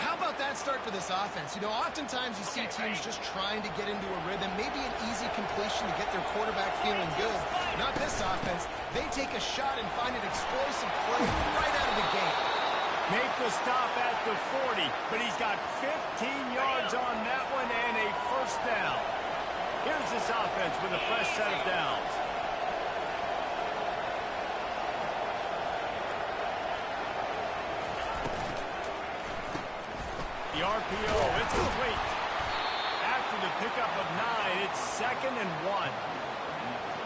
how about that start for this offense? You know, oftentimes you see teams just trying to get into a rhythm, maybe an easy completion to get their quarterback feeling good. Not this offense. They take a shot and find an explosive play right out of the gate. Make the stop at the 40, but he's got 15 yards on that one and a first down. Here's this offense with a fresh set of downs. The RPO, it's complete. After the pickup of 9, it's 2nd and 1.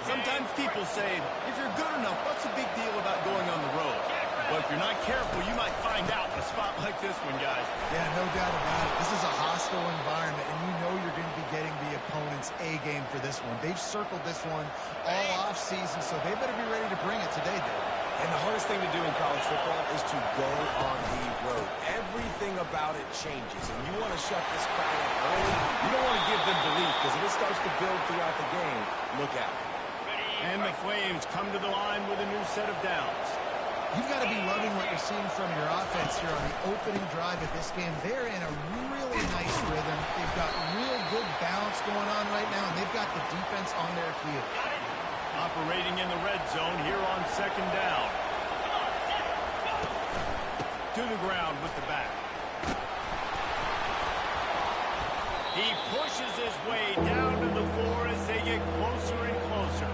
Sometimes people say, if you're good enough, what's the big deal about going on the road? But if you're not careful, you might find out in a spot like this one, guys. Yeah, no doubt about it. This is a hostile environment, and you know you're going to be getting the opponent's A-game for this one. They've circled this one all off-season, so they better be ready to bring it today, David. And the hardest thing to do in college football is to go on the road. Everything about it changes, and you want to shut this crowd up early. You don't want to give them belief, because if it starts to build throughout the game, look out. And the Flames come to the line with a new set of downs. You've got to be loving what you're seeing from your offense here on the opening drive of this game. They're in a really nice rhythm. They've got real good balance going on right now, and they've got the defense on their heels. Operating in the red zone here on 2nd down. To the ground with the back. He pushes his way down to the floor as they get closer and closer.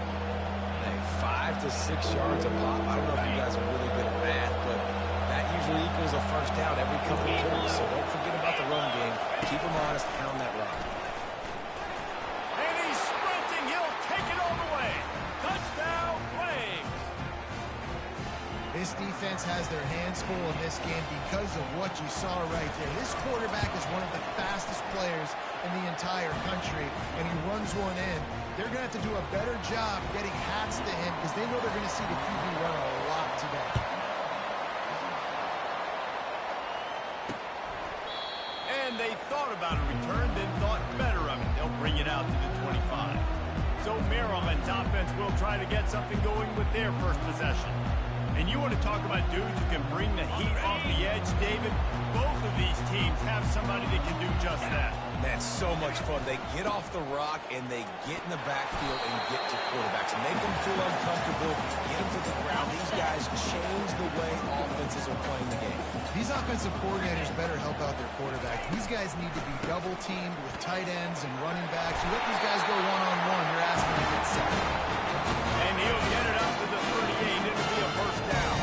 5 to 6 yards a pop. I don't know if you guys are really good at math, but that usually equals a first down every couple of plays. So don't forget about the run game. Keep them honest, pound that rock. And he's sprinting. He'll take it all the way. Touchdown, Flames. This defense has their hands full in this game because of what you saw right there. This quarterback is one of the fastest players in the entire country, and he runs one in. They're going to have to do a better job getting hats to him because they know they're going to see the QB run a lot today. And they thought about a return, then thought better of it. They'll bring it out to the 25. So Maryland's offense will try to get something going with their first possession. And you want to talk about dudes who can bring the heat off the edge, David? Both of these teams have somebody that can do just that. Man, so much fun. They get off the rock, and they get in the backfield and get to quarterbacks. Make them feel uncomfortable, get them to the ground. These guys change the way offenses are playing the game. These offensive coordinators better help out their quarterback. These guys need to be double-teamed with tight ends and running backs. You let these guys go one-on-one, you're asking to get set. And he'll get it out to the 38. It'll be a first down.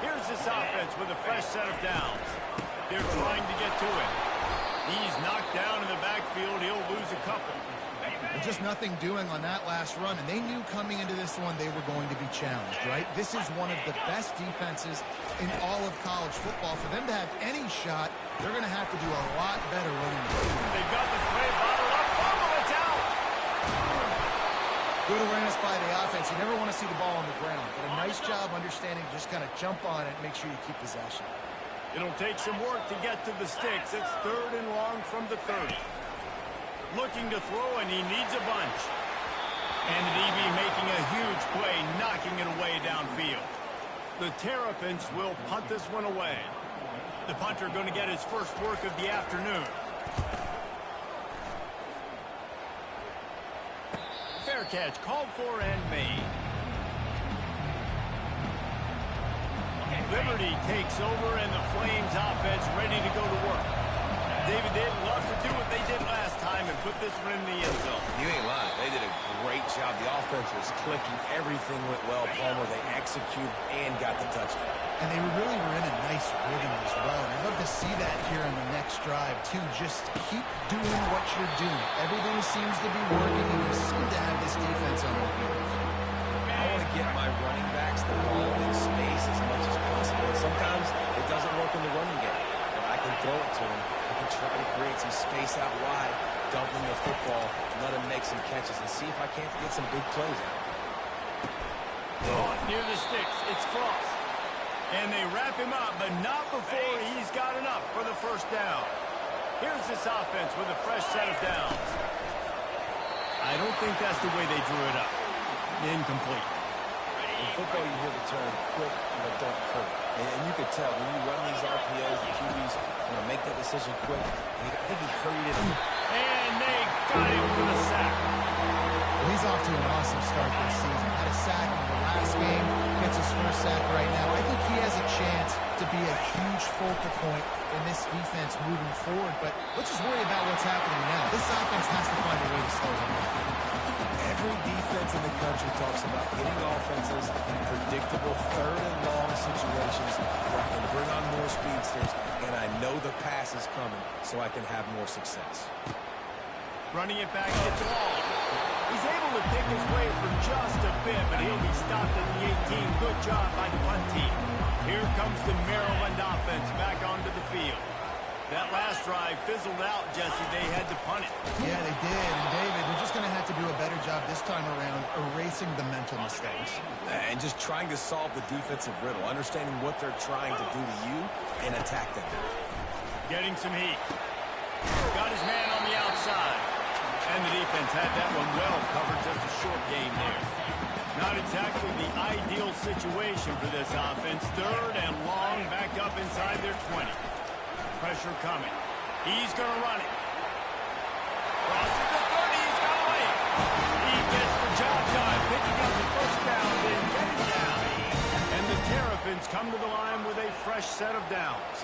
Here's this offense with a fresh set of downs. They're trying to get to it. He's knocked down in the backfield. He'll lose a couple. Well, just nothing doing on that last run, and they knew coming into this one they were going to be challenged, right? This is one of the best defenses in all of college football. For them to have any shot, they're going to have to do a lot better running the ball. They've got the play bottle up. Fumble, it's out. Good awareness by the offense. You never want to see the ball on the ground, but a nice job understanding to just kind of jump on it and make sure you keep possession. It'll take some work to get to the sticks. It's 3rd and long from the 30. Looking to throw, and he needs a bunch. And the DB making a huge play, knocking it away downfield. The Terrapins will punt this one away. The punter going to get his first work of the afternoon. Fair catch, called for and made. Liberty takes over, and the Flames offense ready to go to work. David, they'd love to do what they did last time and put this one in the end zone. You ain't lying. They did a great job. The offense was clicking. Everything went well. Palmer, they executed and got the touchdown. And they really were in a nice rhythm as well. And I'd love to see that here in the next drive, too. Just keep doing what you're doing. Everything seems to be working, and you seem to have this defense on their heels. I want to get my running backs the ball in space as much as possible. And sometimes it doesn't work in the running game. But I can throw it to them. I can try to create some space out wide, dump him the football, let him make some catches, and see if I can't get some big plays out. Caught near the sticks. It's Frost. And they wrap him up, but not before he's got enough for the first down. Here's this offense with a fresh set of downs. I don't think that's the way they drew it up. Incomplete. In football, you hear the term quick but don't hurt. And you could tell when you run these RPOs, the QBs want to make that decision quick. And I think he hurried it. And they got him for the sack. Well, he's off to an awesome start this season. Had a sack in the last game, gets his first sack right now. I think he has a chance to be a huge focal point in this defense moving forward. But let's just worry about what's happening now. This offense has to find a way to slow him down. Every defense in the country talks about getting offenses in predictable third and long situations where I can bring on more speedsters, and I know the pass is coming, so I can have more success. Running it back, gets all. He's able to pick his way for just a bit, but he'll be stopped at the 18. Good job by the punt team. Here comes the Maryland offense back onto the field. That last drive fizzled out, Jesse. They had to punt it. Yeah, they did. And, David, they're just going to have to do a better job this time around erasing the mental mistakes. And just trying to solve the defensive riddle, understanding what they're trying to do to you and attack them. Getting some heat. Got his man on the outside. And the defense had that one well covered. Just a short game there. Not exactly the ideal situation for this offense. Third and long, back up inside their 20. Pressure coming. He's going to run it. Crosses the 30. He's got away. He gets the job done, picking up the first down, then getting down. And the Terrapins come to the line with a fresh set of downs.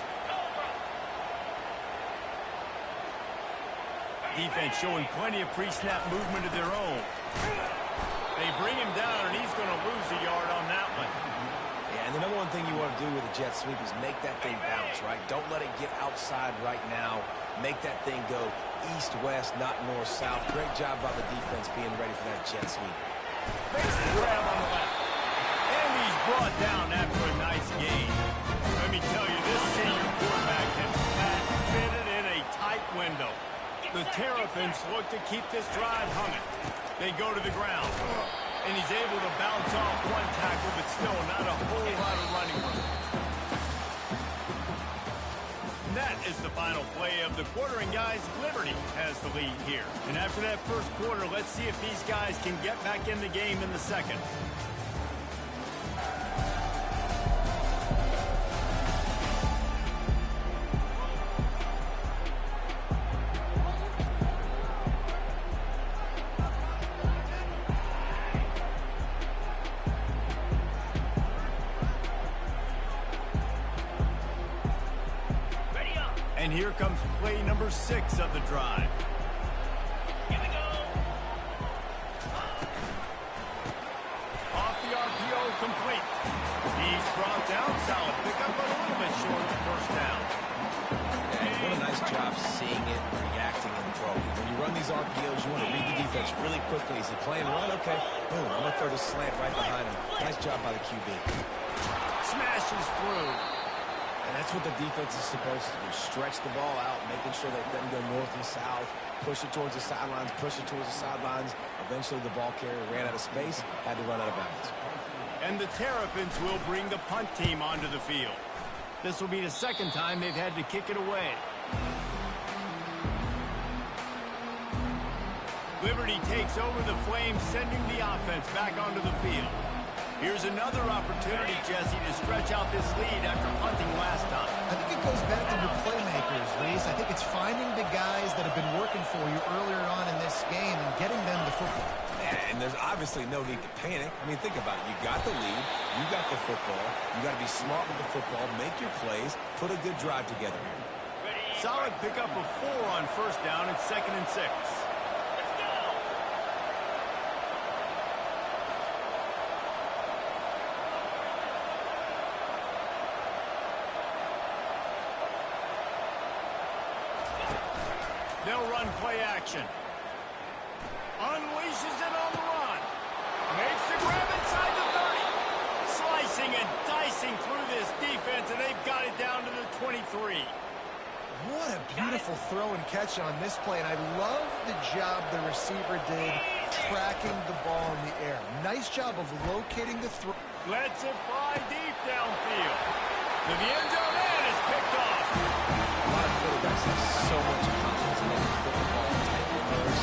Defense showing plenty of pre-snap movement of their own. They bring him down, and he's going to lose a yard on that one. Yeah, and the number one thing you want to do with a jet sweep is make that thing bounce, right? Don't let it get outside right now. Make that thing go east-west, not north-south. Great job by the defense being ready for that jet sweep. Makes the grab on the left. And he's brought down after a nice gain. Let me tell you, this senior quarterback can fit it in a tight window. The Terrapins look to keep this drive humming. They go to the ground. And he's able to bounce off one tackle, but still not a whole lot of running room. That is the final play of the quarter, and guys, Liberty has the lead here. And after that first quarter, let's see if these guys can get back in the game in the second. And here comes play number 6 of the drive. Here we go. Off the RPO, complete. He's brought down, solid pickup, but a little bit short of the first down. And what a nice job seeing it, reacting, and throwing. When you run these RPOs, you want to read the defense really quickly. Is he playing run? Okay, boom, I'm going to throw the slant right behind him. Nice job by the QB. Smashes through. And that's what the defense is supposed to do. Stretch the ball out, making sure that it doesn't go north and south. Push it towards the sidelines, push it towards the sidelines. Eventually the ball carrier ran out of space, had to run out of bounds. And the Terrapins will bring the punt team onto the field. This will be the second time they've had to kick it away. Liberty takes over the Flames, sending the offense back onto the field. Here's another opportunity, Jesse, to stretch out this lead after punting last time. I think it goes back to your playmakers, Reese. I think it's finding the guys that have been working for you earlier on in this game and getting them the football. And there's obviously no need to panic. I mean, think about it. You got the lead. You got the football. You got to be smart with the football. Make your plays. Put a good drive together here. Solid pickup of 4 on first down and 2nd and 6. They'll run play action. Unleashes it on the run. Makes the grab inside the 30. Slicing and dicing through this defense, and they've got it down to the 23. What a beautiful throw and catch on this play, and I love the job the receiver did tracking the ball in the air. Nice job of locating the throw. Lets it fly deep downfield. To the end zone, and it's picked off. A lot of quarterbacks have so much confidence in their football type windows.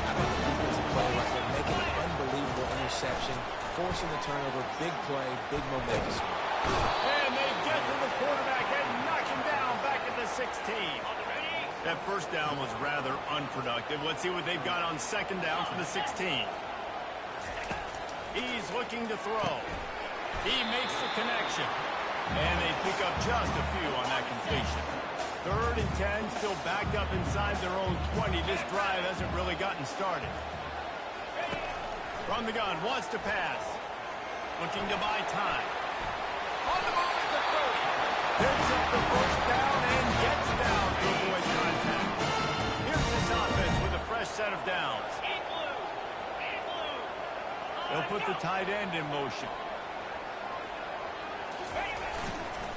How about the defensive play right there, making an unbelievable interception, forcing the turnover. Big play, big momentum. And they get to the quarterback and knock him down back at the 16. That first down was rather unproductive. Let's see what they've got on second down from the 16. He's looking to throw. He makes the connection. And they pick up just a few on that completion. 3rd and 10, still backed up inside their own 20. This drive hasn't really gotten started. From the gun, wants to pass. Looking to buy time. On the move at the 30. Picks up the first down and gets down to avoid contact. Here's this offense with a fresh set of downs. They'll put the tight end in motion.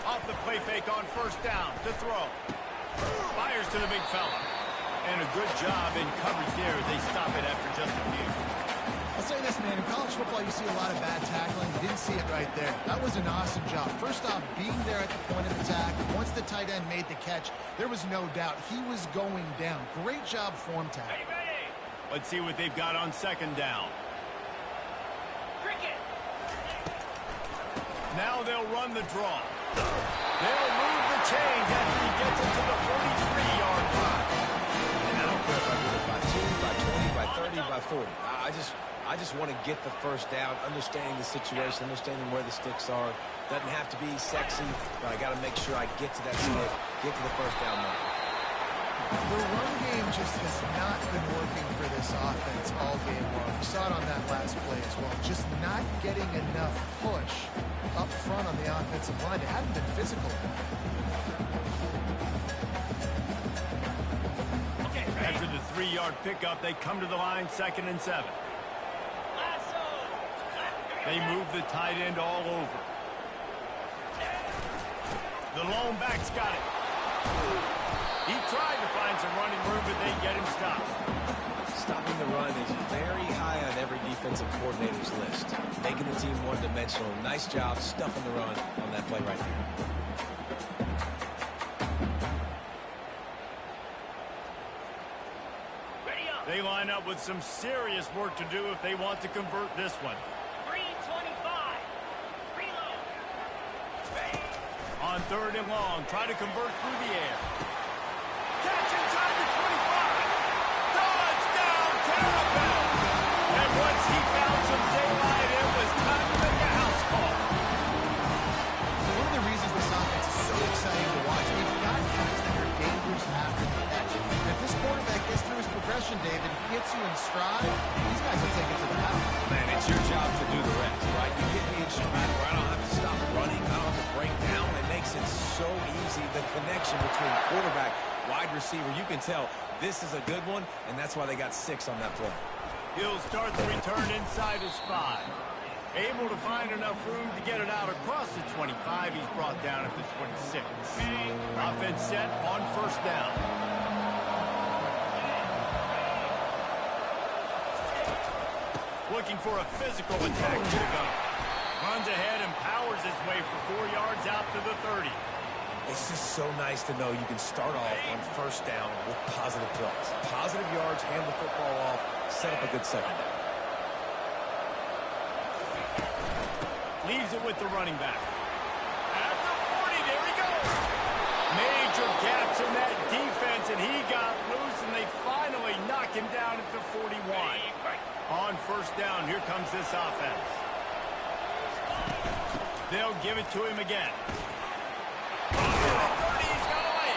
Off the play fake on first down to throw. Fires to the big fella. And a good job in coverage there. They stop it after just a few. I'll say this, man. In college football, you see a lot of bad tackling. You didn't see it right there. That was an awesome job. First off, being there at the point of attack. Once the tight end made the catch, there was no doubt he was going down. Great job form tackle. Let's see what they've got on second down. Now they'll run the draw. They'll move the chains after he gets it to the 43-yard line. And I don't care if I do it by 2, by 20, by 30, by 40. I just want to get the first down, understanding the situation, understanding where the sticks are. Doesn't have to be sexy, but I got to make sure I get to that stick, get to the first down mark. The run game just has not been working for this offense all game long. We saw it on that last play as well. Just not getting enough push up front on the offensive line. It hadn't been physical enough. After the 3-yard pickup, they come to the line 2nd and 7. They move the tight end all over. The lone back's got it. He tried to find some running room, but they get him stopped. Stopping the run is very high on every defensive coordinator's list. Making the team one-dimensional. Nice job stuffing the run on that play right here. They line up with some serious work to do if they want to convert this one. 3:25. Reload. On 3rd and long, try to convert through the air. Catch inside the 25. Touchdown, Terrapin. And once he found some daylight, it was time to make a house call. One of the reasons this offense is so exciting to watch, they've got guys that are dangerous after the catch. And if this quarterback gets through his progression, David, he hits you in stride, these guys will take it to the house. Man, it's your job to do the rest, right? You get me in stride where I don't have to stop running, I don't have to break down. It makes it so easy, the connection between quarterback, wide receiver. You can tell this is a good one, and that's why they got 6 on that play. He'll start the return inside his 5. Able to find enough room to get it out across the 25. He's brought down at the 26. Offense set on first down. Looking for a physical attack to go. Runs ahead and powers his way for 4 yards out to the 30. It's just so nice to know you can start off on first down with positive plays. Positive yards, hand the football off, set up a good second down. Leaves it with the running back. At the 40, there he goes. Major gaps in that defense, and he got loose, and they finally knock him down at the 41. On first down, here comes this offense. They'll give it to him again. He's got away.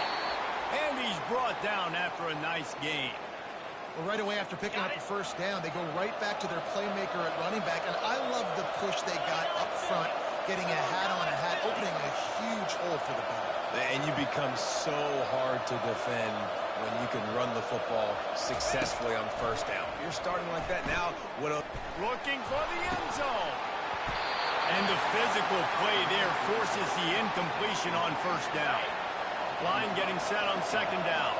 And he's brought down after a nice gain. Well, right away after picking up the first down, they go right back to their playmaker at running back. And I love the push they got up front, getting a hat on a hat, opening a huge hole for the ball. And you become so hard to defend when you can run the football successfully on first down. You're starting like that now. Looking for the end zone. And the physical play there forces the incompletion on first down. Line getting set on second down.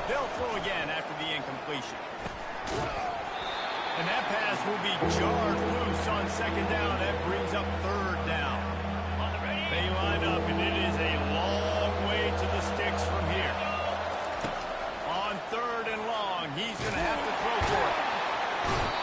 They'll throw again after the incompletion. And that pass will be jarred loose on second down. That brings up third down. They line up, and it is a long way to the sticks from here. On 3rd and long, he's going to have to throw for it.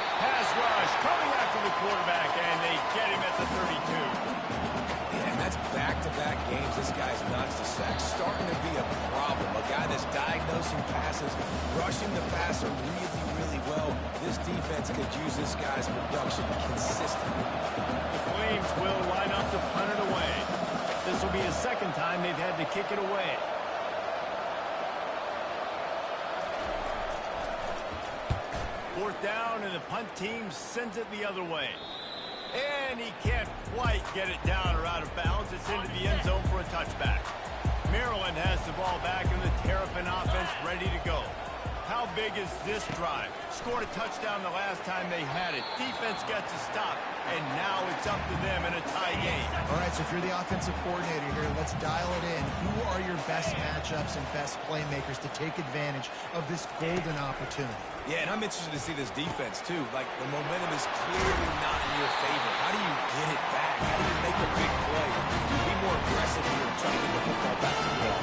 hard-nosing passes, rushing the passer really, really well. This defense could use this guy's production consistently. The Flames will line up to punt it away. This will be the second time they've had to kick it away. Fourth down, and the punt team sends it the other way. And he can't quite get it down or out of bounds. It's into the end zone for a touchback. Maryland has the ball back in the Terrapin offense ready to go. How big is this drive? Scored a touchdown the last time they had it. Defense gets a stop, and now it's up to them in a tie game. All right, so if you're the offensive coordinator here, let's dial it in. Who are your best matchups and best playmakers to take advantage of this golden opportunity? Yeah, and I'm interested to see this defense, too. Like, the momentum is clearly not in your favor. How do you get it back? How do you make a big play? Be more aggressive here and try to get the football back to the ball.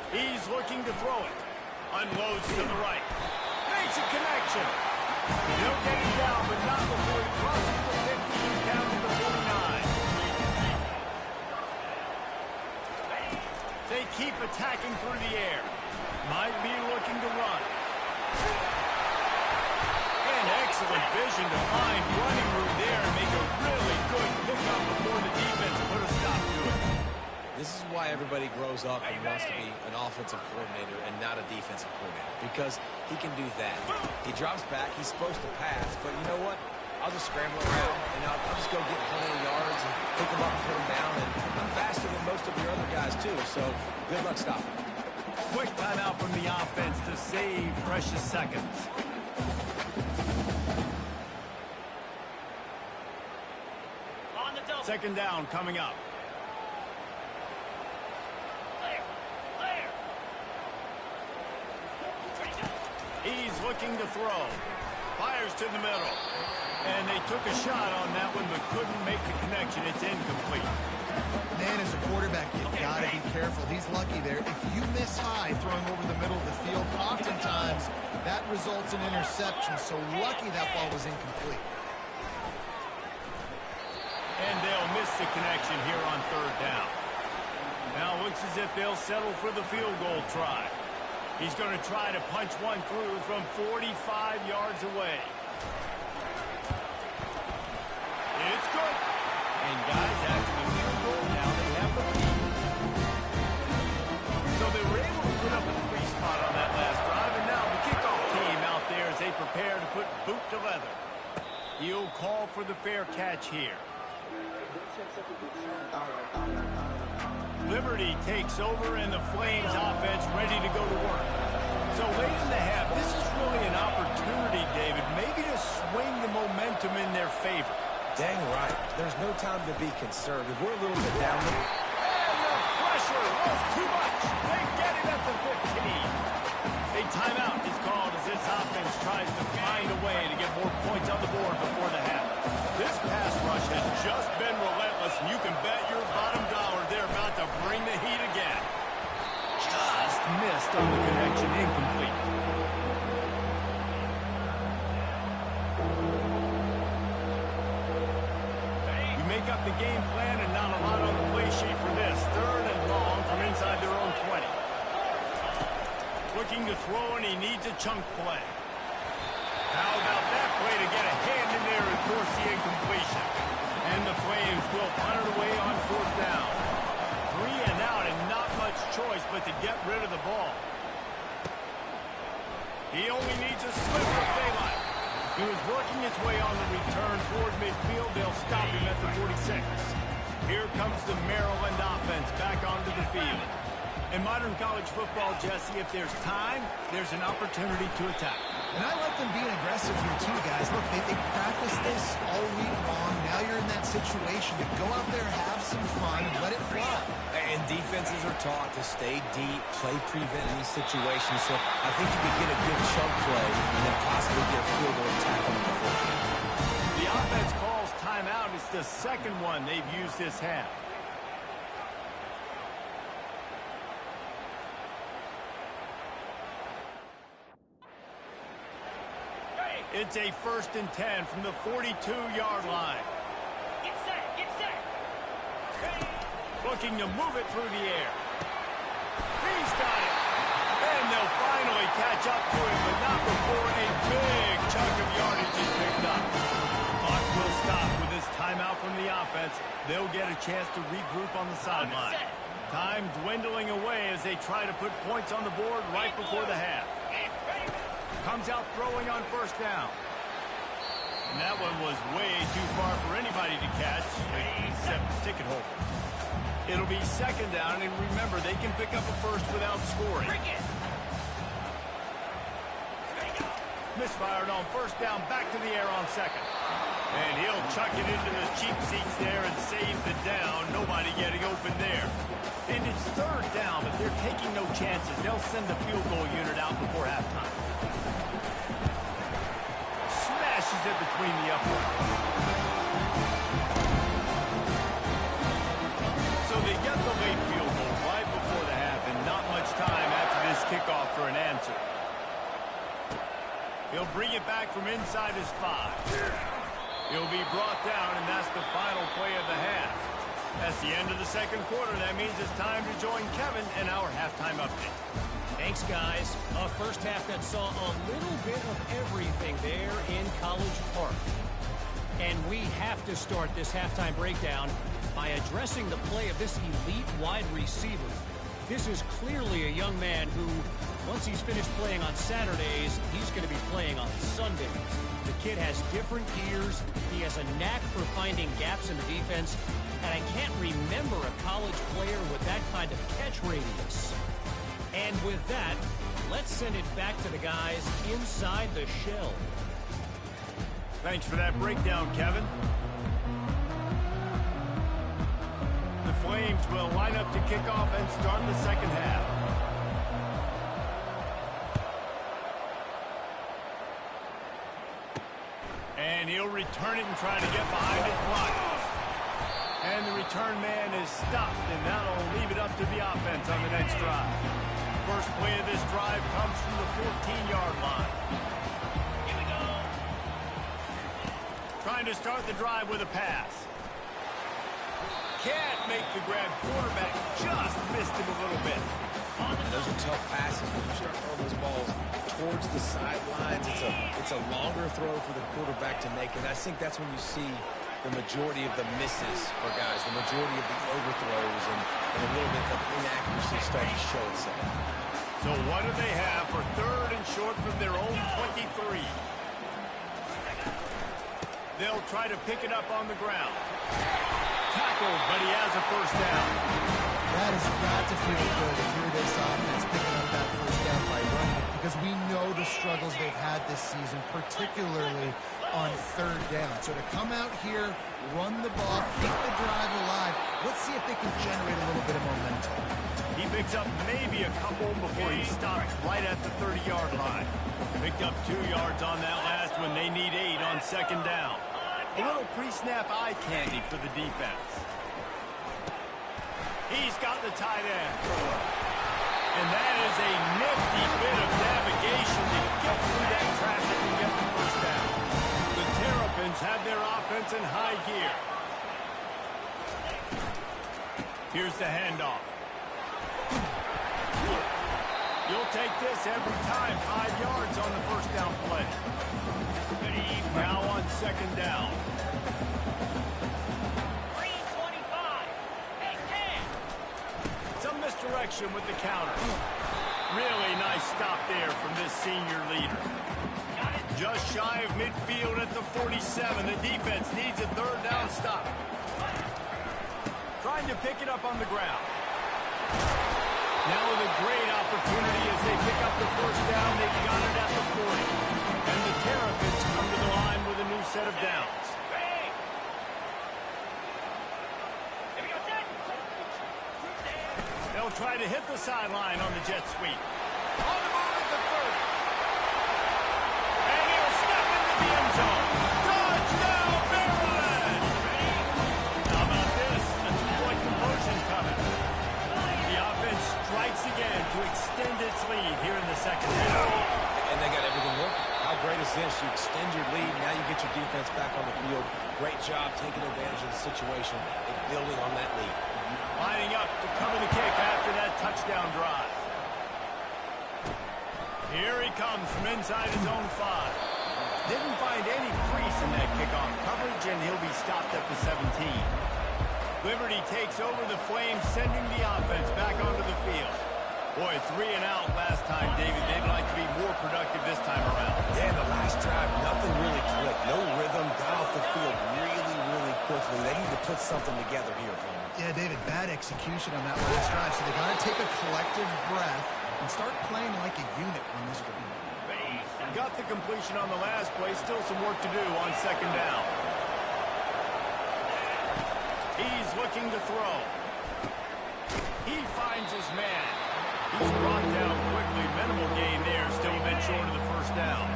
He's looking to throw it. Unloads to the right. Makes a connection. He'll get it down, but not before he crosses the 50. He's down to the 49. They keep attacking through the air. Might be looking to run. And excellent vision to find running room there and make a really good pickup before the defense put a stop to it. This is why everybody grows up and wants to be an offensive coordinator and not a defensive coordinator, because he can do that. He drops back, he's supposed to pass, but you know what? I'll just scramble around, and I'll just go get plenty of yards and pick them up and put them down, and I'm faster than most of your other guys, too, so good luck stopping. Quick timeout from the offense to save precious seconds. On the double. Second down coming up. Clear. Clear. He's looking to throw. Fires to the middle. And they took a shot on that one but couldn't make the connection. It's incomplete. Man, as a quarterback, you've got to be careful. He's lucky there. If you miss high throwing over the middle of the field, oftentimes that results in interception. So lucky that ball was incomplete. And they'll miss the connection here on third down. Now it looks as if they'll settle for the field goal try. He's going to try to punch one through from 45 yards away. It's good. And guys, after the field goal, now they have the lead. So they were able to put up a 3 spot on that last drive, and now the kickoff team out there as they prepare to put boot to leather. He'll call for the fair catch here. Liberty takes over, and the Flames offense ready to go to work. So late in the half, this is really an opportunity, David, maybe to swing the momentum in their favor. Dang right. There's no time to be conservative. We're a little bit down there. And the pressure was too much. They get it at the 15. A timeout is called as this offense tries to find a way to get more points on the board before the half. This pass rush has just been relentless, and you can bet your bottom dollar they're about to bring the heat again. Just missed on the connection, incomplete. You make up the game plan and not a lot on the play sheet for this. Third and long from inside their own 20. Looking to throw, and he needs a chunk play. How about that play to get a hand in there and force the incompletion? And the Flames will punt it away on fourth down. 3 and out, and not much choice but to get rid of the ball. He only needs a sliver of daylight. He was working his way on the return toward midfield. They'll stop him at the 46. Here comes the Maryland offense back onto the field. In modern college football, Jesse, if there's time, there's an opportunity to attack. And I like them being aggressive here too, guys. Look, they practiced this all week long. Now you're in that situation to go out there, have some fun, and let it fly. And defenses are taught to stay deep, play prevent in these situations. So I think you could get a good chunk play and then possibly get a field goal attack on the foot. The offense calls timeout. It's the second one they've used this half. It's a 1st and 10 from the 42-yard line. Get set. Get set. Looking to move it through the air. He's got it. And they'll finally catch up to him, but not before a big chunk of yardage is picked up. Clock will stop with this timeout from the offense. They'll get a chance to regroup on the sideline. Time dwindling away as they try to put points on the board right before the half. Comes out throwing on first down. And that one was way too far for anybody to catch, except the ticket holder. It'll be second down, and remember, they can pick up a first without scoring. Misfired on first down, back to the air on second. And he'll chuck it into the cheap seats there and save the down. Nobody getting open there. And it's third down, but they're taking no chances. They'll send the field goal unit out before halftime. Smashes it between the uprights. So they get the late field goal right before the half, and not much time after this kickoff for an answer. He'll bring it back from inside his 5. He'll be brought down, and that's the final play of the half. That's the end of the second quarter. That means it's time to join Kevin in our halftime update. Thanks, guys. A first half that saw a little bit of everything there in College Park. And we have to start this halftime breakdown by addressing the play of this elite wide receiver. This is clearly a young man who, once he's finished playing on Saturdays, he's going to be playing on Sundays. The kid has different gears. He has a knack for finding gaps in the defense. And I can't remember a college player with that kind of catch radius. And with that, let's send it back to the guys inside the shell. Thanks for that breakdown, Kevin. The Flames will line up to kick off and start the second half. And he'll return it and try to get behind his blockers. And the return man is stopped, and that'll leave it up to the offense on the next drive. First play of this drive comes from the 14-yard line. Here we go. Trying to start the drive with a pass. Can't make the grab. Quarterback just missed him a little bit. And those are tough passes when you start throwing those balls towards the sidelines. It's a longer throw for the quarterback to make, and I think that's when you see the majority of the misses for guys, the majority of the overthrows, and a little bit of inaccuracy starting to show itself. So what do they have for third and short from their own 23? They'll try to pick it up on the ground. Tackled, but he has a first down. That has got to feel good if you're this offense picking up that first down by running it, because we know the struggles they've had this season, particularly on third down. So to come out here, run the ball, keep the drive alive, let's see if they can generate a little bit of momentum. He picks up maybe a couple before he stops right at the 30-yard line. Picked up 2 yards on that last one. They need 8 on second down. A little pre-snap eye candy for the defense. He's got the tight end. And that is a nifty bit of navigation to get through that traffic and get the first down. The Terrapins have their offense in high gear. Here's the handoff. You'll take this every time. 5 yards on the first down play. Now on second down. 325. Hey, 10. Some misdirection with the counter. Really nice stop there from this senior leader. Got it. Just shy of midfield at the 47. The defense needs a third down stop. Trying to pick it up on the ground. Now with a great opportunity as they pick up the first down. They've got it at the 40. And the Terrapins come to the line with a new set of downs. Ready. Here we go, set. They'll try to hit the sideline on the jet sweep. On the move at the 30. And he'll step into the end zone. Touchdown, Maryland! How about this? A 2-point conversion coming. The offense strikes again to extend its lead here in the second half. And they got everything working. How great is this? You extend your lead, now you get your defense back on the field. Great job taking advantage of the situation and building on that lead. Lining up to cover the kick after that touchdown drive. Here he comes from inside his own 5. Didn't find any crease in that kickoff coverage, and he'll be stopped at the 17. Liberty takes over the Flames, sending the offense back onto the field. Boy, 3 and out last time, David. They'd like to be more productive this time around. Yeah, the last drive, nothing really clicked. No rhythm, got off the field really quickly. They need to put something together here, Tony. Yeah, David, bad execution on that last drive, so they got to take a collective breath and start playing like a unit on this drive. Got the completion on the last play. Still some work to do on second down. He's looking to throw. He finds his man. He's brought down quickly. Minimal gain there. Still a bit short of the first down.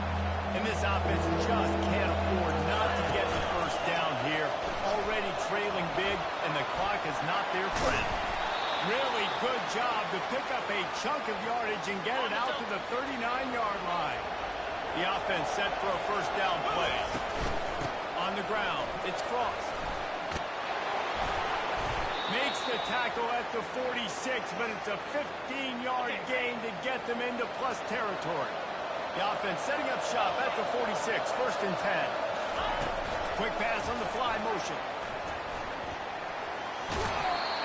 And this offense just can't afford not to get the first down here. Already trailing big, and the clock is not their friend. Really good job to pick up a chunk of yardage and get it out to the 39-yard line. The offense set for a first down play. On the ground, it's Frost. Makes the tackle at the 46, but it's a 15-yard gain to get them into plus territory. The offense setting up shop at the 46, first and 10. Quick pass on the fly motion.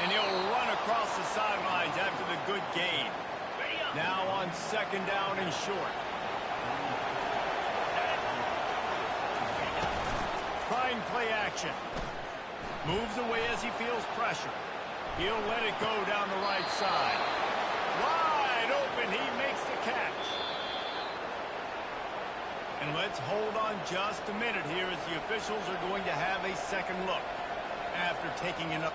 And he'll run across the sidelines after the good gain. Now on second down and short. Trying play action. Moves away as he feels pressure. He'll let it go down the right side. Wide open, he makes the catch. And let's hold on just a minute here as the officials are going to have a second look after taking it up.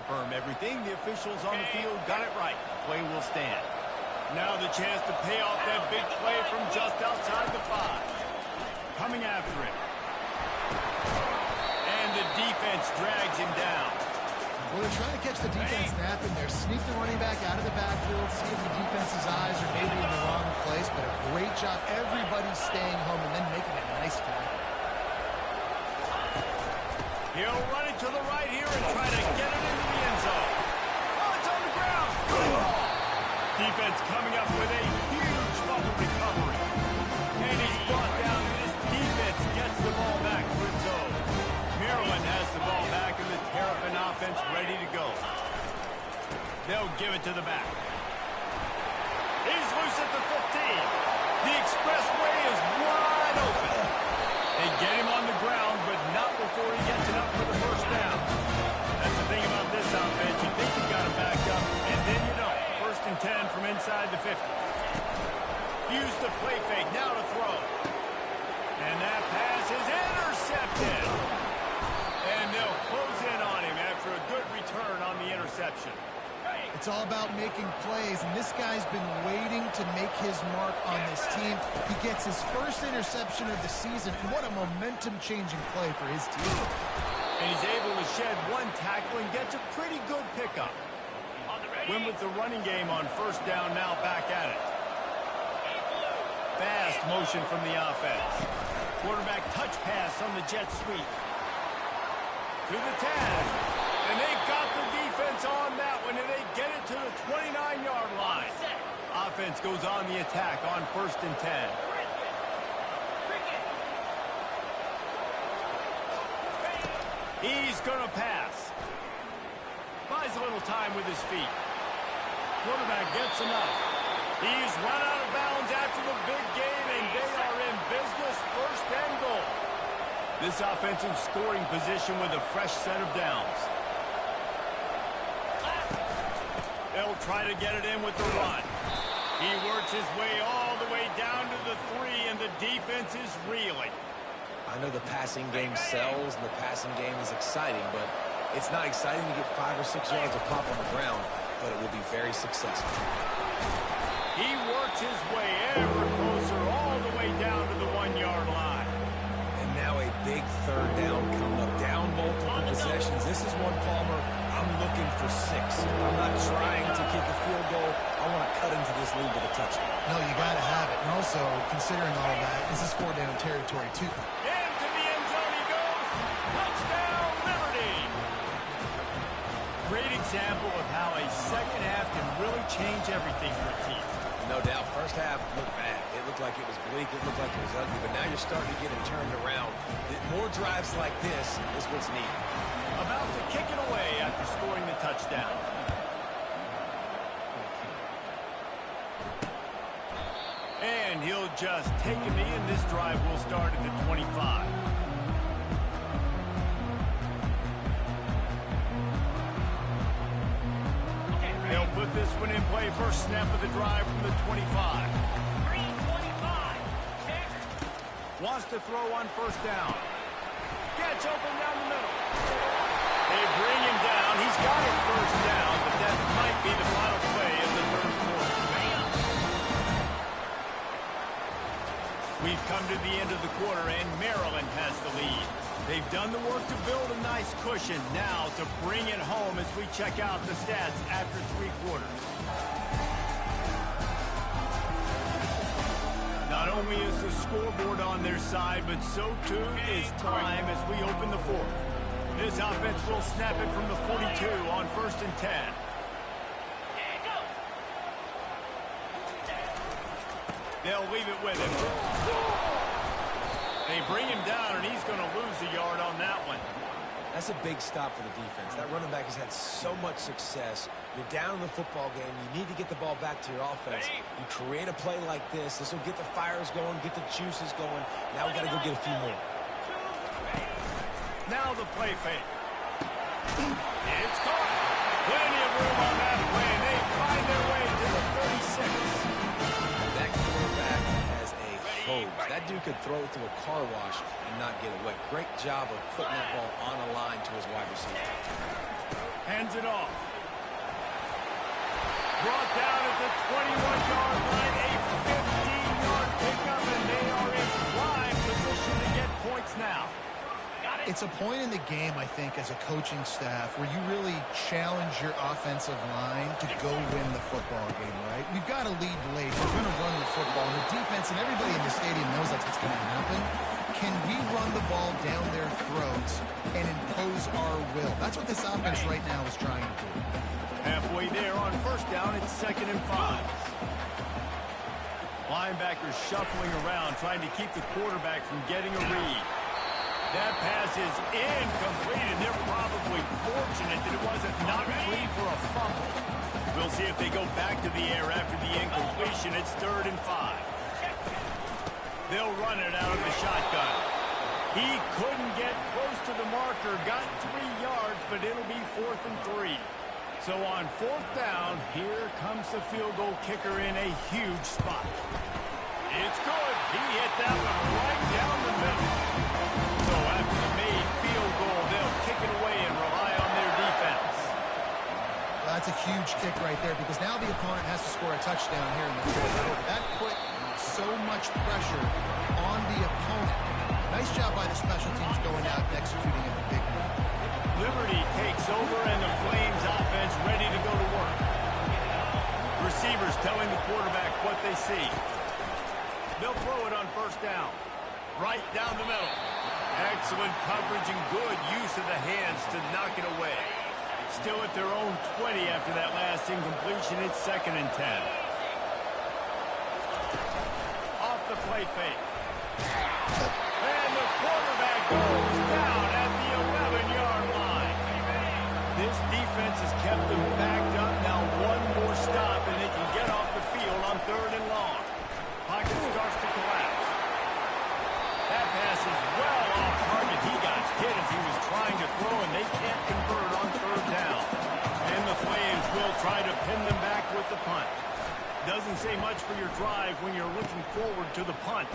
Confirm everything. The officials on the field got it right. Play will stand. Now the chance to pay off that big play from just outside the 5. Coming after it. And the defense drags him down. Well, they're trying to catch the defense napping there. Sneak the running back out of the backfield, see if the defense's eyes are maybe in the wrong place, but a great job. Everybody's staying home and then making a nice tackle. He'll run it to the right here and try to get it into the end zone. Oh, it's on the ground. Defense coming up with a huge bubble recovery. And he's brought down, and his defense gets the ball back for its own. Maryland has the ball back, and the Terrapin offense ready to go. They'll give it to the back. He's loose at the 15. The expressway is wide open. They get him on the ground, but not before he gets it up for the first down. That's the thing about this offense. You think you got it back up, and then you don't. First and 10 from inside the 50. Use the play fake, now to throw. And that pass is intercepted. And they'll close in on him after a good return on the interception. It's all about making plays, and this guy's been waiting to make his mark on this team. He gets his first interception of the season, and what a momentum-changing play for his team. And he's able to shed one tackle and gets a pretty good pickup. Win with the running game on first down, now back at it. Fast motion from the offense. Quarterback touch pass on the jet sweep. To the 10. And they got the defense on that one, and they get it to the 29-yard line. Offense goes on the attack on first and 10. He's going to pass. Buys a little time with his feet. Quarterback gets enough. He's run out of bounds after the big game, and they are in business, first and goal. This offensive scoring position with a fresh set of downs. They'll try to get it in with the run. He works his way all the way down to the 3, and the defense is reeling. I know the passing game sells and the passing game is exciting, but it's not exciting to get 5 or 6 yards of pop on the ground, but it will be very successful. He works his way ever closer all the way down to the 1-yard line. And now a big 3rd down coming up. Down multiple possessions. This is one, Palmer, I'm looking for 6. I'm not trying to kick a field goal. I want to cut into this lead with a touchdown. No, you got to have it. And also, considering all that, this is 4-down territory, too. Into the end zone he goes. Touchdown, Liberty. Great example of how a second half can really change everything for a team. No doubt. First half looked bad. It looked like it was bleak. It looked like it was ugly. But now you're starting to get it turned around. More drives like this is what's needed. About to kick it away after scoring the touchdown. And he'll just take a knee, and this drive will start at the 25. They'll put this one in play. First snap of the drive from the 25. 3:25. Check. Wants to throw on first down. Gets open down the middle. They bring him down. He's got it first down, but that might be the final play of the 3rd quarter. We've come to the end of the quarter, and Maryland has the lead. They've done the work to build a nice cushion. Now to bring it home as we check out the stats after 3 quarters. Not only is the scoreboard on their side, but so too is time as we open the 4th. This offense will snap it from the 42 on 1st and 10. They'll leave it with him. They bring him down, and he's going to lose a yard on that one. That's a big stop for the defense. That running back has had so much success. You're down in the football game. You need to get the ball back to your offense. You create a play like this. This will get the fires going, get the juices going. Now we got to go get a few more. Now the play fake. It's caught. Plenty of room on that play, and they find their way to the 36. That quarterback has a hose. That dude could throw it through a car wash and not get it wet. Great job of putting that ball on a line to his wide receiver. Hands it off. Brought down at the 21-yard line, a 15-yard pickup, and they are in prime position to get points now. It's a point in the game, I think, as a coaching staff where you really challenge your offensive line to go win the football game, right? We've got to lead late. We're going to run the football. And the defense and everybody in the stadium knows that's what's going to happen. Can we run the ball down their throats and impose our will? That's what this offense right now is trying to do. Halfway there on first down, it's 2nd and 5. Linebackers shuffling around, trying to keep the quarterback from getting a read. That pass is incomplete, and they're probably fortunate that it wasn't knocked free for a fumble. We'll see if they go back to the air after the incompletion. It's 3rd and 5. They'll run it out of the shotgun. He couldn't get close to the marker, got 3 yards, but it'll be 4th and 3. So on 4th down, here comes the field goal kicker in a huge spot. It's good. He hit that one right down the middle. So after the made field goal, they'll kick it away and rely on their defense. Well, that's a huge kick right there because now the opponent has to score a touchdown here in the 4th quarter. That put so much pressure on the opponent. Nice job by the special teams going out and executing it big. Liberty takes over, and the Flames offense ready to go to work. Receivers telling the quarterback what they see. They'll throw it on first down. Right down the middle. Excellent coverage and good use of the hands to knock it away. Still at their own 20 after that last incompletion. It's 2nd and 10. Off the play fake. And the quarterback goes down at the 11-yard line. This defense has kept them backed up. Now one more stop, and they can get off the field on 3rd and long. Pocket starts to collapse. That pass is well off target. He got hit as he was trying to throw, and they can't convert on 3rd down. And the Flames will He'll try to pin them back with the punt. Doesn't say much for your drive when you're looking forward to the punt.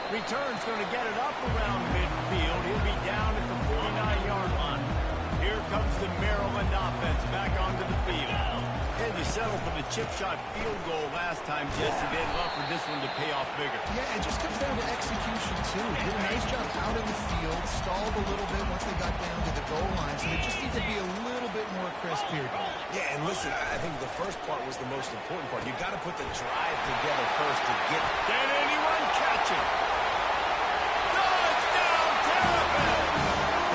Return's going to get it up around midfield. He'll be down at the 49-yard line. Here comes the Maryland offense back onto the field. Had to settle for the chip shot field goal last time, Jesse. They'd love for this one to pay off bigger. Yeah, it just comes down to execution, too. Did a nice job out in the field, stalled a little bit once they got down to the goal line, so they just need to be a little bit more crisp here. Yeah, and listen, I think the first part was the most important part. You got to put the drive together first to get it. Can anyone catch it? Touchdown, Terrapin!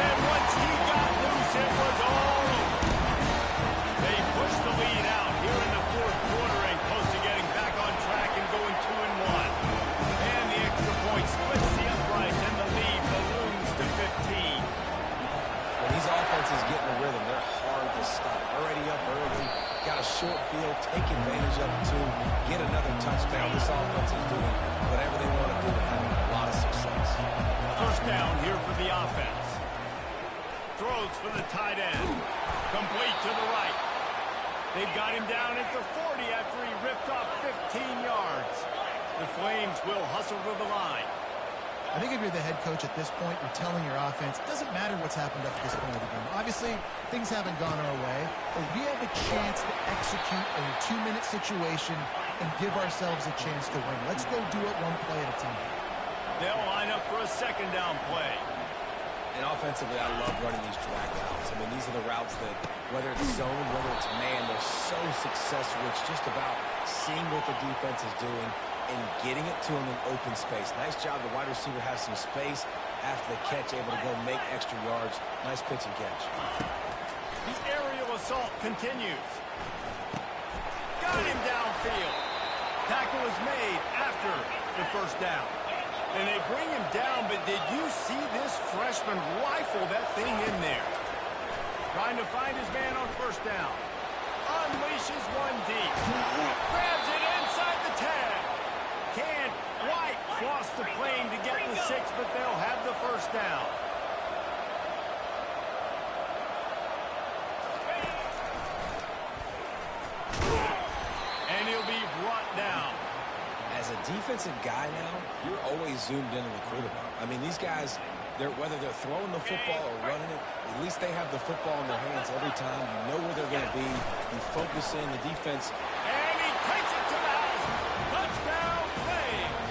And once he got loose, it was all over. They pushed the lead out here in the fourth quarter and close to getting back on track and going 2-1. And the extra point splits the uprights and the lead balloons to 15. When these offenses get in the rhythm, they're hard to stop. Already up early, got a short field, take advantage of it too, get another touchdown. This offense is doing whatever they want to do and having a lot of success. First down here for the offense. Throws for the tight end. Complete to the right. They've got him down at the 40 after he ripped off 15 yards. The Flames will hustle to the line. I think if you're the head coach at this point, you're telling your offense, it doesn't matter what's happened up to this point of the game. Obviously, things haven't gone our way, but we have a chance to execute a 2-minute situation and give ourselves a chance to win. Let's go do it one play at a time. They'll line up for a second down play. And offensively, I love running these drag routes. I mean, these are the routes that, whether it's zone, whether it's man, they're so success-rich, just about seeing what the defense is doing and getting it to them in open space. Nice job. The wide receiver has some space after the catch, able to go make extra yards. Nice pitch and catch. The aerial assault continues. Got him downfield. Tackle is made after the first down. And they bring him down, but did you see this freshman rifle that thing in there? Trying to find his man on first down. Unleashes one deep. Grabs it inside the tag. Can't quite cross the plane to get the 6, but they'll have the first down. And he'll be brought down. As a defensive guy now, you're always zoomed into the quarterback. I mean, these guys, whether they're throwing the football or running it, at least they have the football in their hands every time. You know where they're going to be. You focus in the defense. And he takes it to the house. Touchdown, Flames.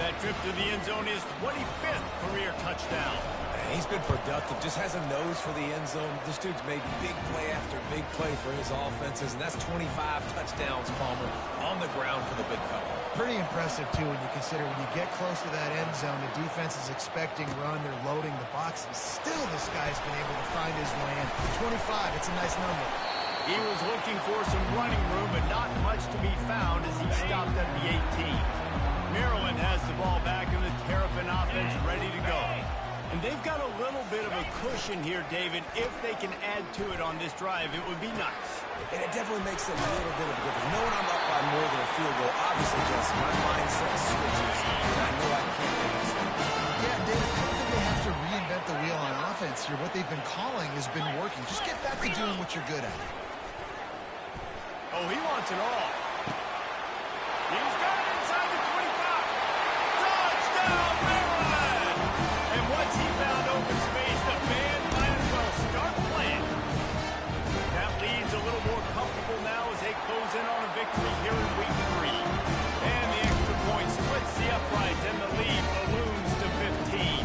That trip to the end zone is 25th career touchdown. And he's been productive, just has a nose for the end zone. This dude's made big play after big play for his offenses, and that's 25 touchdowns, Palmer, on the ground for the big fella. Pretty impressive, too, when you consider when you get close to that end zone, the defense is expecting run, they're loading the box, and still this guy's been able to find his way in. 25, it's a nice number. He was looking for some running room, but not much to be found as he stopped at the 18. Maryland has the ball back, and the Terrapin offense ready to go. And they've got a little bit of a cushion here, David. If they can add to it on this drive, it would be nice. And it definitely makes it a little bit of a difference. Knowing I'm up by more than a field goal, obviously, Jesse, my mindset switches, and I know I can't make a mistake. Yeah, David, I don't think they have to reinvent the wheel on offense here. What they've been calling has been working. Just get back to doing what you're good at. Oh, he wants it all. He's got it inside the 25. Touchdown, Maryland! And once he found open space, the band might as well start playing. That lead's a little more comfortable now as they close in on a victory here in week 3. And the extra point splits the uprights, and the lead balloons to 15.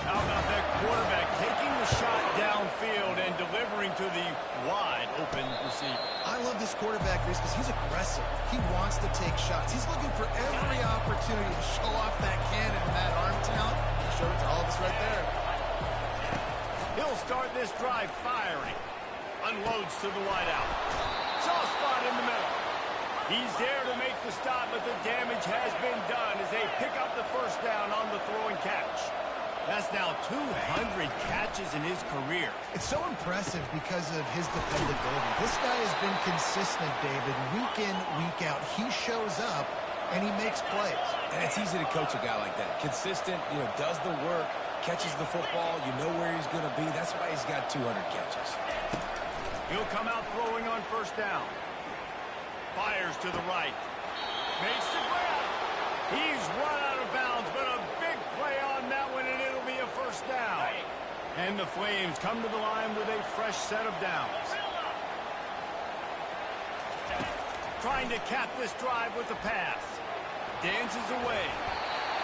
How about that quarterback taking the shot downfield and delivering to the wide open receiver? I love this quarterback, Reese, because he's aggressive. He wants to take shots. He's looking for every opportunity to show off that cannon and that arm talent. He showed it to all of us right there. He'll start this drive firing. Unloads to the wideout. Soft spot in the middle. He's there to make the stop, but the damage has been done as they pick up the first down on the throwing catch. That's now 200 catches in his career. It's so impressive because of his dependability. This guy has been consistent, David, week in, week out. He shows up, and he makes plays. And it's easy to coach a guy like that. Consistent, does the work, catches the football, you know where he's going to be. That's why he's got 200 catches. He'll come out throwing on first down. Fires to the right. Makes the grab. He's run out of bounds, but a big play on that one, and it'll be a first down. And the Flames come to the line with a fresh set of downs. Trying to cap this drive with the pass. Dances away.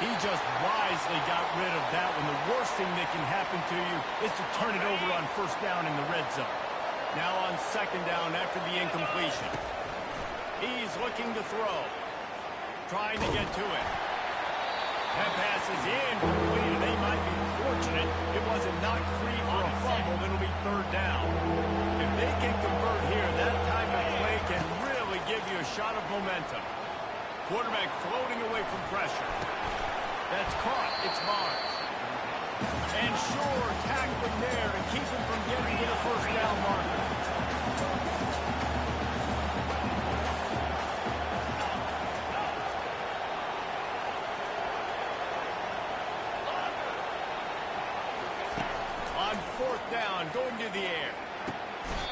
He just wisely got rid of that one. The worst thing that can happen to you is to turn it over on first down in the red zone. Now on second down after the incompletion. He's looking to throw. Trying to get to it. That pass is incomplete, and they might be fortunate it wasn't knocked free for a fumble. It'll be third down. If they can convert here, that type of play can really give you a shot of momentum. Quarterback floating away from pressure. That's caught. It's Barnes. And sure, tackling there to keep him from getting to the first down marker. On fourth down, going to the air.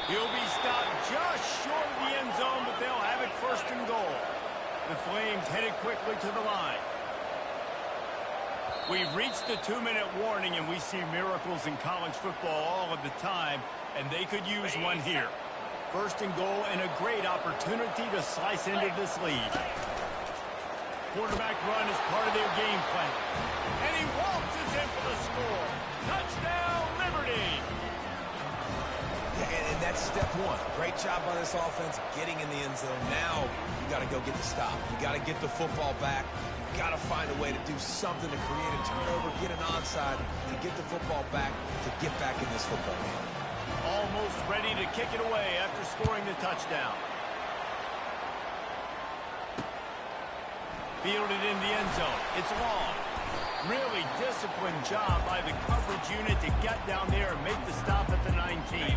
He'll be stopped just short of the end zone, but they'll have it first and goal. The Flames headed quickly to the line. We've reached the 2-minute warning, and we see miracles in college football all of the time, and they could use one here. First and goal, and a great opportunity to slice into this lead. Quarterback run is part of their game plan. And he waltzes in for the score. Touchdown, Liberty! And that's step one. Great job by this offense getting in the end zone. Now you got to go get the stop. You got to get the football back. You got to find a way to do something to create a turnover, get an onside, and get the football back to get back in this football game. Almost ready to kick it away after scoring the touchdown. Fielded in the end zone. It's long. Really disciplined job by the coverage unit to get down there and make the stop at the 19.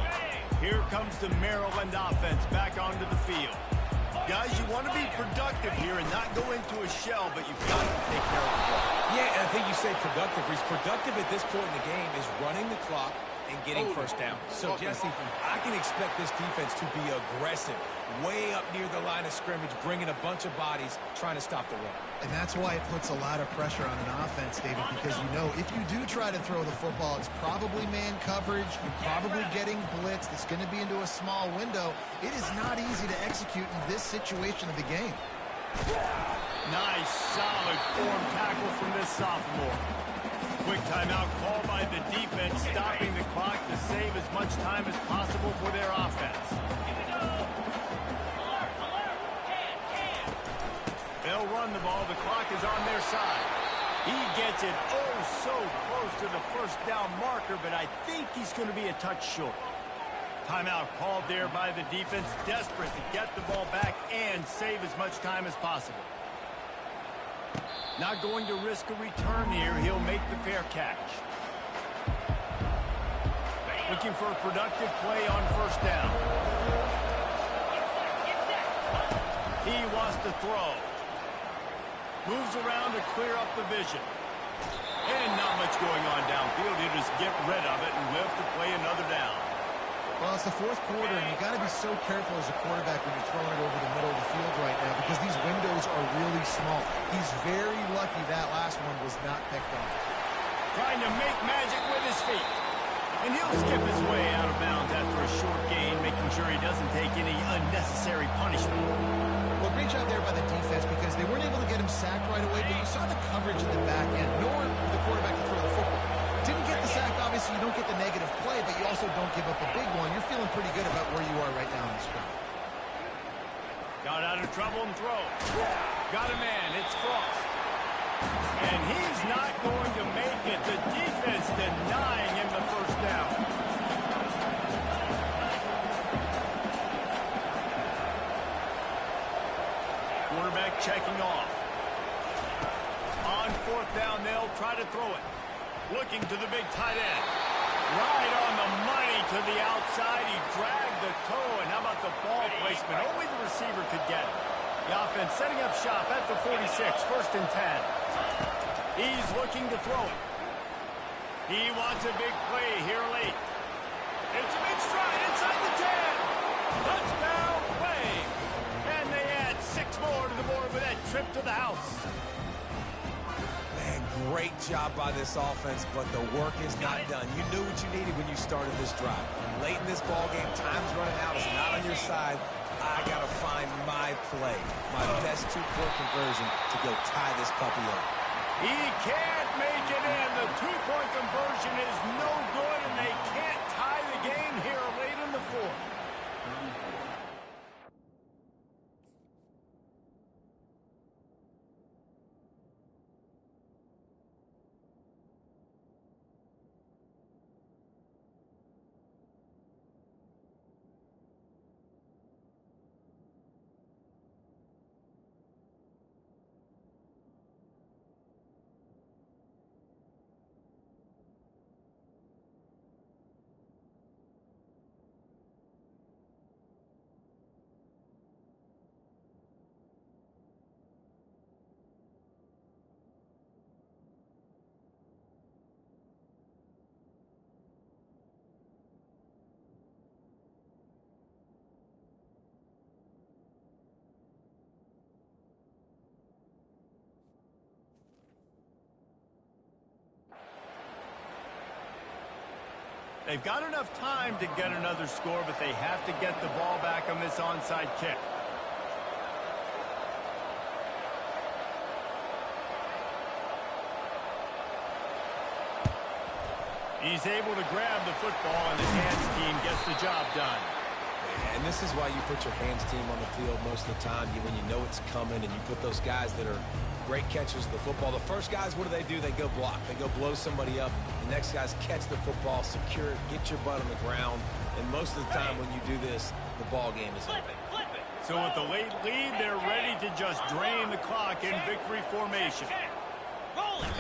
Here comes the Maryland offense back onto the field. Guys, you want to be productive here and not go into a shell, but you've got to take care of the ball. Yeah, and I think you say productive. He's productive at this point in the game is running the clock and getting first down. So, Jesse, I can expect this defense to be aggressive, way up near the line of scrimmage, bringing a bunch of bodies, trying to stop the run. And that's why it puts a lot of pressure on an offense, David, because you know if you do try to throw the football, it's probably man coverage, you're probably getting blitzed, it's going to be into a small window. It is not easy to execute in this situation of the game. Nice, solid form tackle from this sophomore. Quick timeout called by the defense, stopping the clock to save as much time as possible for their offense. They'll run the ball. The clock is on their side. He gets it oh so close to the first down marker, but I think he's going to be a touch short. Timeout called there by the defense, desperate to get the ball back and save as much time as possible. Not going to risk a return here. He'll make the fair catch. Looking for a productive play on first down. He wants to throw. Moves around to clear up the vision. And not much going on downfield. He'll just get rid of it and live to play another down. Well, it's the fourth quarter, and you've got to be so careful as a quarterback when you're throwing it over the middle of the field right now because these windows are really small. He's very lucky that last one was not picked off. Trying to make magic with his feet. And he'll skip his way out of bounds after a short gain, making sure he doesn't take any unnecessary punishment. Well, great job there by the defense because they weren't able to get him sacked right away, but you saw the coverage in the back end, nor for the quarterback to throw the football. Didn't get the sack, obviously you don't get the negative play, but you also don't give up a big one. You're feeling pretty good about where you are right now in this game. Got out of trouble and throw. Got a man, it's Frost. And he's not going to make it. The defense denying him the first down. Quarterback checking off. On fourth down, they'll try to throw it. Looking to the big tight end. Right on the money to the outside. He dragged the toe, and how about the ball placement? Only the receiver could get it. The offense setting up shop at the 46, first and 10. He's looking to throw it. He wants a big play here late. It's a big stride inside the 10. to the house. Man, great job by this offense, but the work is not done. You knew what you needed when you started this drive. Late in this ball game, time's running out. It's not on your side. I got to find my play, my best two-point conversion to go tie this puppy up. He can't make it in. The two-point conversion is no good, and they can't tie the game here late in the fourth. They've got enough time to get another score, but they have to get the ball back on this onside kick. He's able to grab the football, and his hands team gets the job done. And this is why you put your hands team on the field most of the time, when you know it's coming, and you put those guys that are great catchers of the football. The first guys, what do? They go block. They go blow somebody up. The next guys catch the football, secure it, get your butt on the ground. And most of the time when you do this, the ball game is over. So with the late lead, they're ready to just drain the clock in victory formation.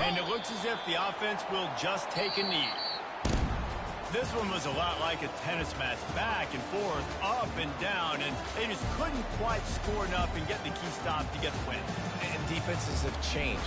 And it looks as if the offense will just take a knee. This one was a lot like a tennis match, back and forth, up and down, and they just couldn't quite score enough and get the key stop to get the win. And defenses have changed.